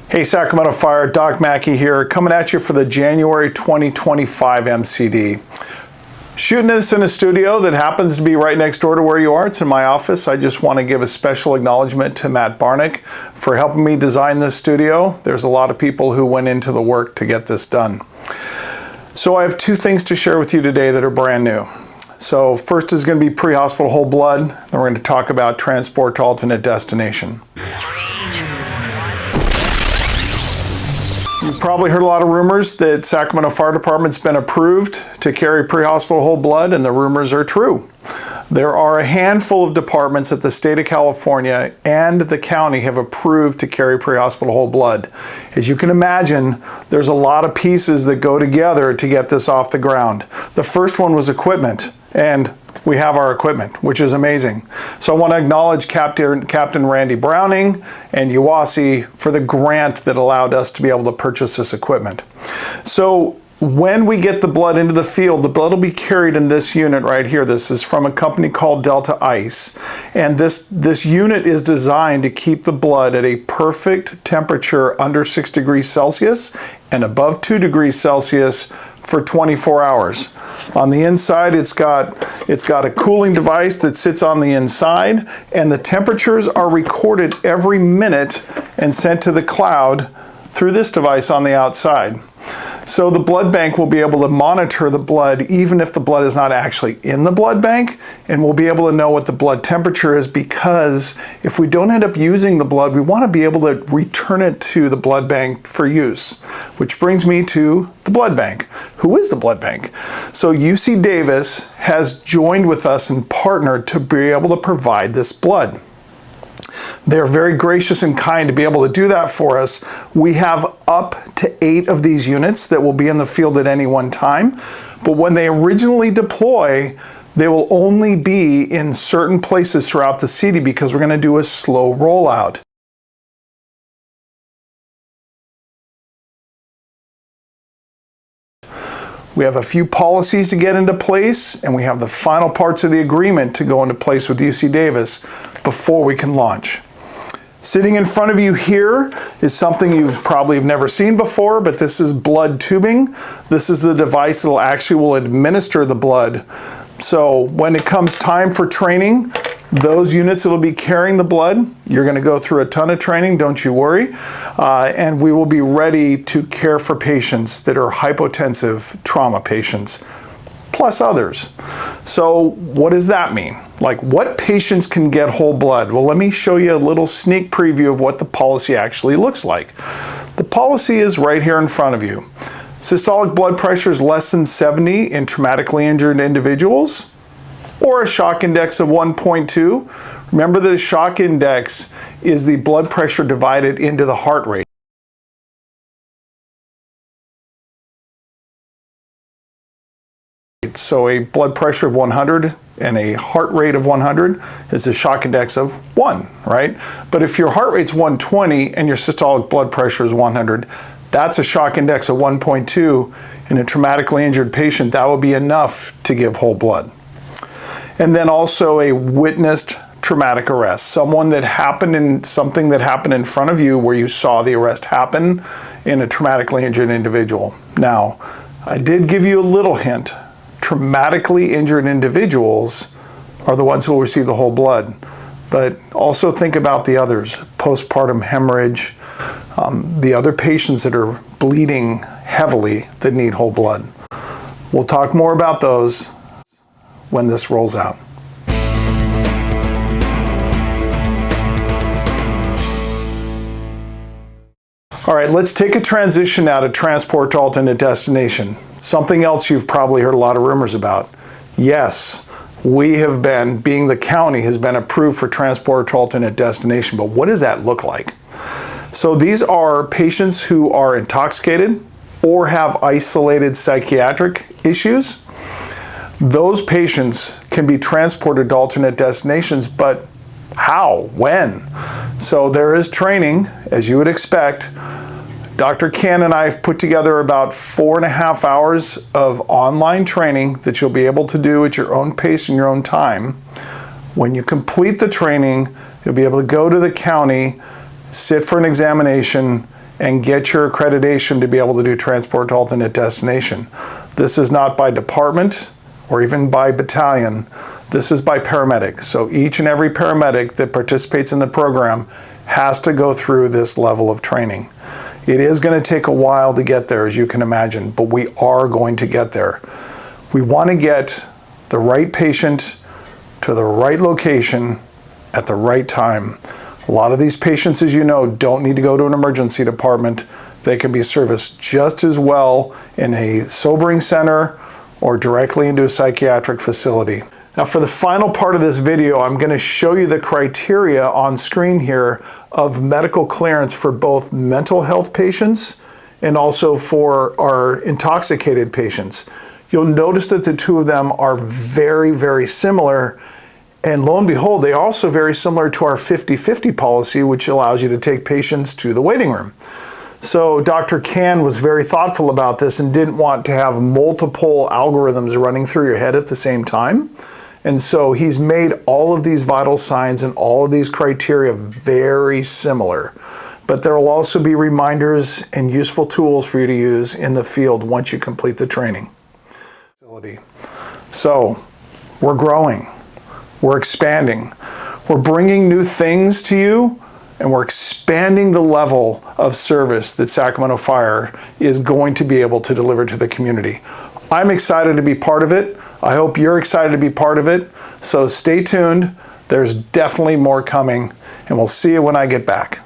Hey Sacramento Fire, Doc Mackey here, coming at you for the January 2025 MCD. Shooting this in a studio that happens to be right next door to where you are. It's in my office. I just want to give a special acknowledgement to Matt Barnick for helping me design this studio. There's a lot of people who went into the work to get this done. So I have two things to share with you today that are brand new. So first is going to be pre-hospital whole blood, then we're going to talk about transport to alternate destination. You've probably heard a lot of rumors that Sacramento Fire Department's been approved to carry pre-hospital whole blood, and the rumors are true. There are a handful of departments at the state of California and the county have approved to carry pre-hospital whole blood. As you can imagine, there's a lot of pieces that go together to get this off the ground. The first one was equipment, and we have our equipment, which is amazing. So I want to acknowledge Captain Randy Browning and UASI for the grant that allowed us to be able to purchase this equipment. So when we get the blood into the field, the blood will be carried in this unit right here. This is from a company called Delta Ice. And this unit is designed to keep the blood at a perfect temperature under 6 degrees Celsius and above 2 degrees Celsius for 24 hours. On the inside, it's got a cooling device that sits on the inside, and the temperatures are recorded every minute and sent to the cloud through this device on the outside. So the blood bank will be able to monitor the blood even if the blood is not actually in the blood bank, and we'll be able to know what the blood temperature is, because if we don't end up using the blood, we want to be able to return it to the blood bank for use. Which brings me to the blood bank. Who is the blood bank? So UC Davis has joined with us and partnered to be able to provide this blood. They're very gracious and kind to be able to do that for us. We have up to 8 of these units that will be in the field at any one time. But when they originally deploy, they will only be in certain places throughout the city because we're going to do a slow rollout. We have a few policies to get into place, and we have the final parts of the agreement to go into place with UC Davis before we can launch. Sitting in front of you here is something you probably have never seen before, but this is blood tubing. This is the device that will administer the blood. So when it comes time for training, those units that will be carrying the blood, you're going to go through a ton of training, don't you worry. And we will be ready to care for patients that are hypotensive trauma patients, plus others. So what does that mean? Like, what patients can get whole blood? Well, let me show you a little sneak preview of what the policy actually looks like. The policy is right here in front of you. Systolic blood pressure is less than 70 in traumatically injured individuals, or a shock index of 1.2. Remember that a shock index is the blood pressure divided into the heart rate. So a blood pressure of 100 and a heart rate of 100 is a shock index of 1, right? But if your heart rate's 120 and your systolic blood pressure is 100, that's a shock index of 1.2. In a traumatically injured patient, that will be enough to give whole blood. And then also a witnessed traumatic arrest, something that happened in front of you where you saw the arrest happen in a traumatically injured individual. Now, I did give you a little hint. Traumatically injured individuals are the ones who will receive the whole blood. But also think about the others, postpartum hemorrhage, the other patients that are bleeding heavily that need whole blood. We'll talk more about those when this rolls out. All right, let's take a transition now to transport to alternate destination. Something else you've probably heard a lot of rumors about. Yes, we have been, being the county, has been approved for transport to alternate destination, but what does that look like? So these are patients who are intoxicated or have isolated psychiatric issues. Those patients can be transported to alternate destinations, but how? When? So there is training, as you would expect. Dr. Ken and I have put together about 4.5 hours of online training that you'll be able to do at your own pace and your own time. When you complete the training, you'll be able to go to the county, sit for an examination, and get your accreditation to be able to do transport to alternate destination. This is not by department or even by battalion. This is by paramedic. So each and every paramedic that participates in the program has to go through this level of training. It is going to take a while to get there, as you can imagine, but we are going to get there. We want to get the right patient to the right location at the right time. A lot of these patients, as you know, don't need to go to an emergency department. They can be serviced just as well in a sobering center or directly into a psychiatric facility. Now, for the final part of this video, I'm going to show you the criteria on screen here of medical clearance for both mental health patients and also for our intoxicated patients. You'll notice that the two of them are very, very similar. And lo and behold, they are also very similar to our 50-50 policy, which allows you to take patients to the waiting room. So Dr. Can was very thoughtful about this and didn't want to have multiple algorithms running through your head at the same time. And so he's made all of these vital signs and all of these criteria very similar. But there will also be reminders and useful tools for you to use in the field once you complete the training. So we're growing. We're expanding. We're bringing new things to you, and we're expanding the level of service that Sacramento Fire is going to be able to deliver to the community. I'm excited to be part of it. I hope you're excited to be part of it. So stay tuned. There's definitely more coming, and we'll see you when I get back.